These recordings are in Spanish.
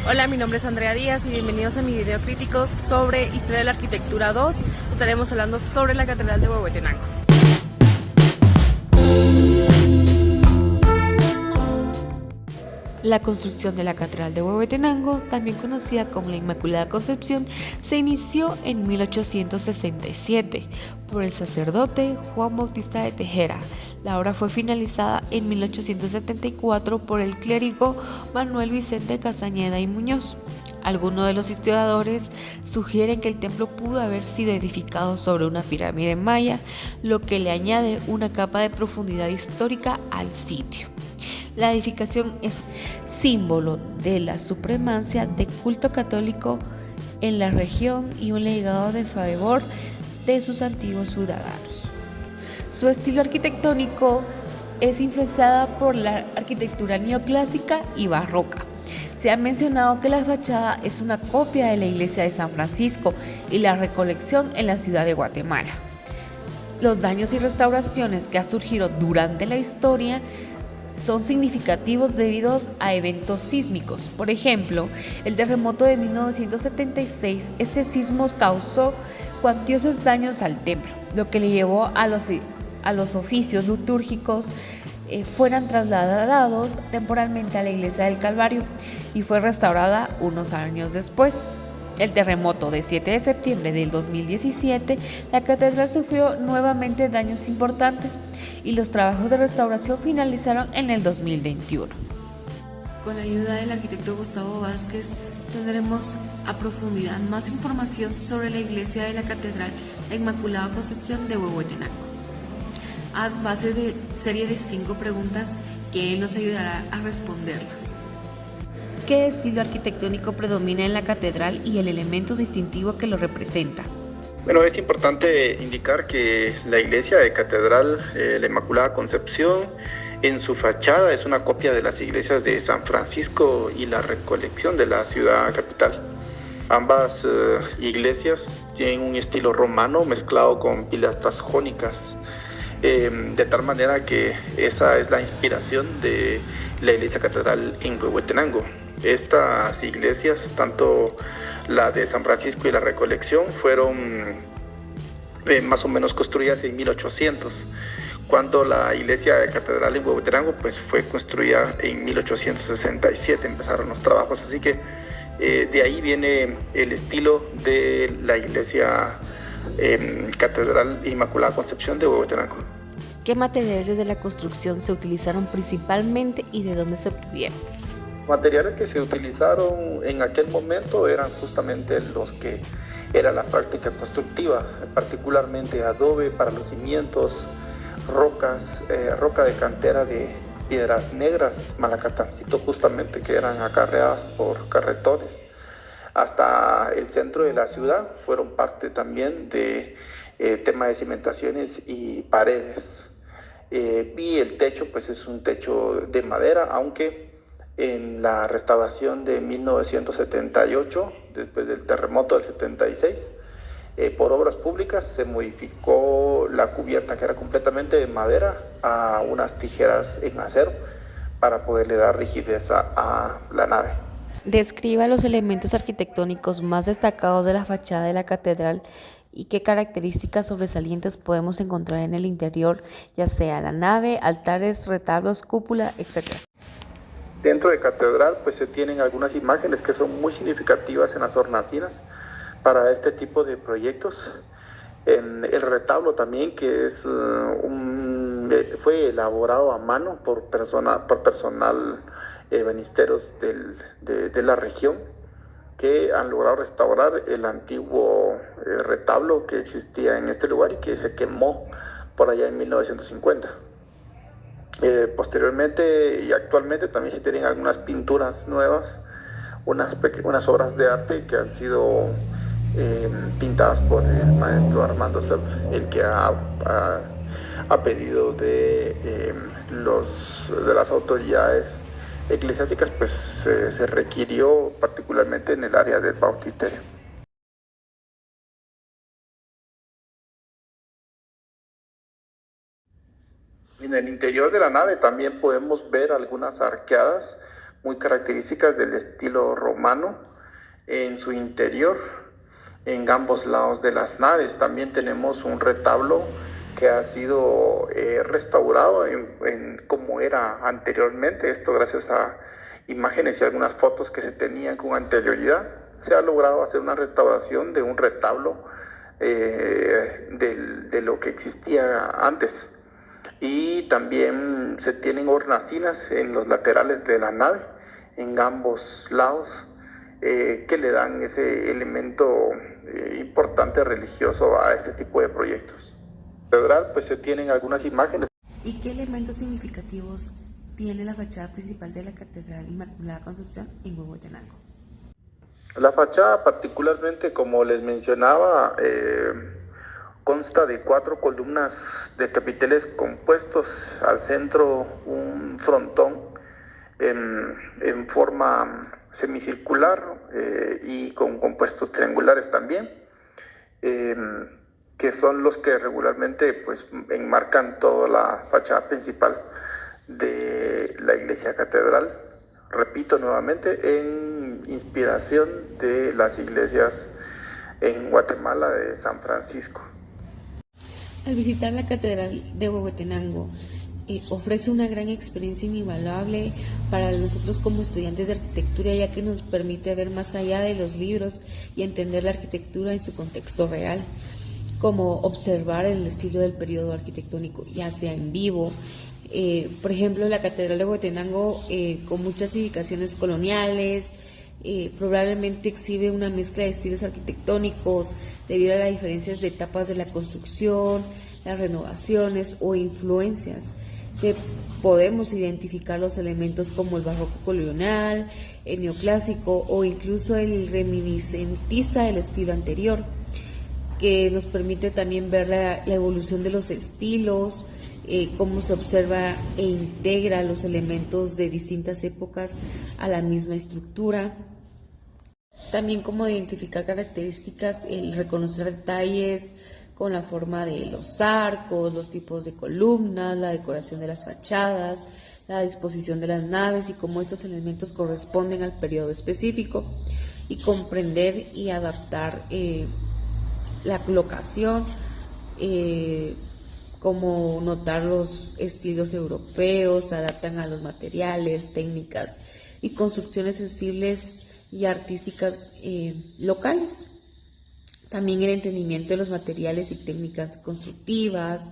Hola, mi nombre es Andrea Díaz y bienvenidos a mi video crítico sobre Historia de la Arquitectura 2. Estaremos hablando sobre la Catedral de Huehuetenango. La construcción de la Catedral de Huehuetenango, también conocida como la Inmaculada Concepción, se inició en 1867 por el sacerdote Juan Bautista de Tejera. La obra fue finalizada en 1874 por el clérigo Manuel Vicente Castañeda y Muñoz. Algunos de los historiadores sugieren que el templo pudo haber sido edificado sobre una pirámide maya, lo que le añade una capa de profundidad histórica al sitio. La edificación es símbolo de la supremacia del culto católico en la región y un legado de favor de sus antiguos ciudadanos. Su estilo arquitectónico es influenciada por la arquitectura neoclásica y barroca. Se ha mencionado que la fachada es una copia de la iglesia de San Francisco y la Recolección en la ciudad de Guatemala. Los daños y restauraciones que han surgido durante la historia son significativos debido a eventos sísmicos. Por ejemplo, el terremoto de 1976, este sismo causó cuantiosos daños al templo, lo que le llevó a los oficios litúrgicos fueran trasladados temporalmente a la iglesia del Calvario y fue restaurada unos años después. El terremoto de 7 de septiembre del 2017, la catedral sufrió nuevamente daños importantes y los trabajos de restauración finalizaron en el 2021. Con la ayuda del arquitecto Gustavo Vázquez tendremos a profundidad más información sobre la iglesia de la Catedral de Inmaculada Concepción de Huehuetenango, a base de serie de 5 preguntas que él nos ayudará a responderlas. ¿Qué estilo arquitectónico predomina en la catedral y el elemento distintivo que lo representa? Bueno, es importante indicar que la iglesia de Catedral, la Inmaculada Concepción, en su fachada es una copia de las iglesias de San Francisco y la Recolección de la ciudad capital. Ambas iglesias tienen un estilo romano mezclado con pilastras jónicas, de tal manera que esa es la inspiración de la iglesia catedral en Huehuetenango. Estas iglesias, tanto la de San Francisco y la Recolección, fueron más o menos construidas en 1800, cuando la iglesia de catedral en Huehuetenango pues fue construida en 1867, empezaron los trabajos, así que de ahí viene el estilo de la iglesia Catedral Inmaculada Concepción de Huehuetenango. ¿Qué materiales de la construcción se utilizaron principalmente y de dónde se obtuvieron? Materiales que se utilizaron en aquel momento eran justamente los que era la práctica constructiva, particularmente adobe para los cimientos, roca de cantera de piedras negras, malacatancito justamente, que eran acarreadas por carretones. Hasta el centro de la ciudad fueron parte también de tema de cimentaciones y paredes. Y el techo pues es un techo de madera, aunque en la restauración de 1978, después del terremoto del 76, por obras públicas se modificó la cubierta, que era completamente de madera, a unas tijeras en acero para poderle dar rigidez a la nave. Describa los elementos arquitectónicos más destacados de la fachada de la catedral y qué características sobresalientes podemos encontrar en el interior, ya sea la nave, altares, retablos, cúpula, etc. Dentro de catedral pues se tienen algunas imágenes que son muy significativas en las hornacinas para este tipo de proyectos. En el retablo también, que es fue elaborado a mano por personal banisteros de la región, que han logrado restaurar el antiguo retablo que existía en este lugar y que se quemó por allá en 1950. Posteriormente y actualmente también se tienen algunas pinturas nuevas, unas obras de arte que han sido pintadas por el maestro Armando Sepp, el que ha pedido de las autoridades eclesiásticas, pues se requirió particularmente en el área del bautisterio. En el interior de la nave también podemos ver algunas arqueadas muy características del estilo romano en su interior, en ambos lados de las naves. También tenemos un retablo que ha sido restaurado en como era anteriormente, esto gracias a imágenes y algunas fotos que se tenían con anterioridad. Se ha logrado hacer una restauración de un retablo de lo que existía antes. Y también se tienen hornacinas en los laterales de la nave, en ambos lados, que le dan ese elemento importante religioso a este tipo de proyectos. En catedral, pues se tienen algunas imágenes. ¿Y qué elementos significativos tiene la fachada principal de la Catedral Inmaculada Concepción en Huehuetenango? La fachada particularmente, como les mencionaba, consta de 4 columnas de capiteles compuestos, al centro un frontón en forma semicircular y con compuestos triangulares también, que son los que regularmente pues enmarcan toda la fachada principal de la iglesia catedral. Repito nuevamente, en inspiración de las iglesias en Guatemala de San Francisco. Al visitar la Catedral de Huehuetenango, ofrece una gran experiencia inigualable para nosotros como estudiantes de arquitectura, ya que nos permite ver más allá de los libros y entender la arquitectura en su contexto real, como observar el estilo del periodo arquitectónico, ya sea en vivo. Por ejemplo, la Catedral de Huehuetenango, con muchas indicaciones coloniales, probablemente exhibe una mezcla de estilos arquitectónicos debido a las diferencias de etapas de la construcción, las renovaciones o influencias, que podemos identificar los elementos como el barroco colonial, el neoclásico o incluso el reminiscentista del estilo anterior, que nos permite también ver la evolución de los estilos, cómo se observa e integra los elementos de distintas épocas a la misma estructura. También cómo identificar características, el reconocer detalles con la forma de los arcos, los tipos de columnas, la decoración de las fachadas, la disposición de las naves y cómo estos elementos corresponden al periodo específico, y comprender y adaptar la locación, como notar los estilos europeos, se adaptan a los materiales, técnicas y construcciones sensibles y artísticas locales. También el entendimiento de los materiales y técnicas constructivas,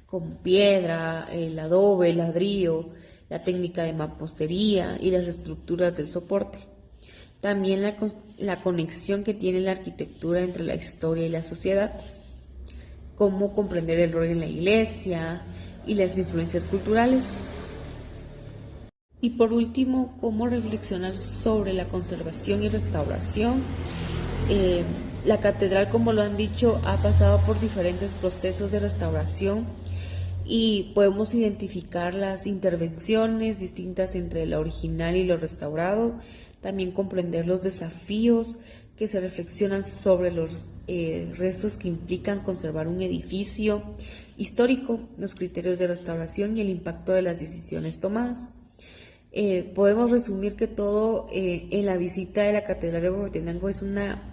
como piedra, el adobe, el ladrillo, la técnica de mampostería y las estructuras del soporte. También la conexión que tiene la arquitectura entre la historia y la sociedad, cómo comprender el rol en la iglesia y las influencias culturales. Y por último, cómo reflexionar sobre la conservación y restauración. La catedral, como lo han dicho, ha pasado por diferentes procesos de restauración y podemos identificar las intervenciones distintas entre lo original y lo restaurado, también comprender los desafíos que se reflexionan sobre los restos que implican conservar un edificio histórico, los criterios de restauración y el impacto de las decisiones tomadas. Podemos resumir que todo en la visita de la Catedral de Huehuetenango es una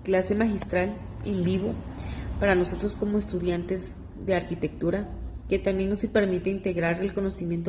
clase magistral en vivo para nosotros como estudiantes de arquitectura, que también nos permite integrar el conocimiento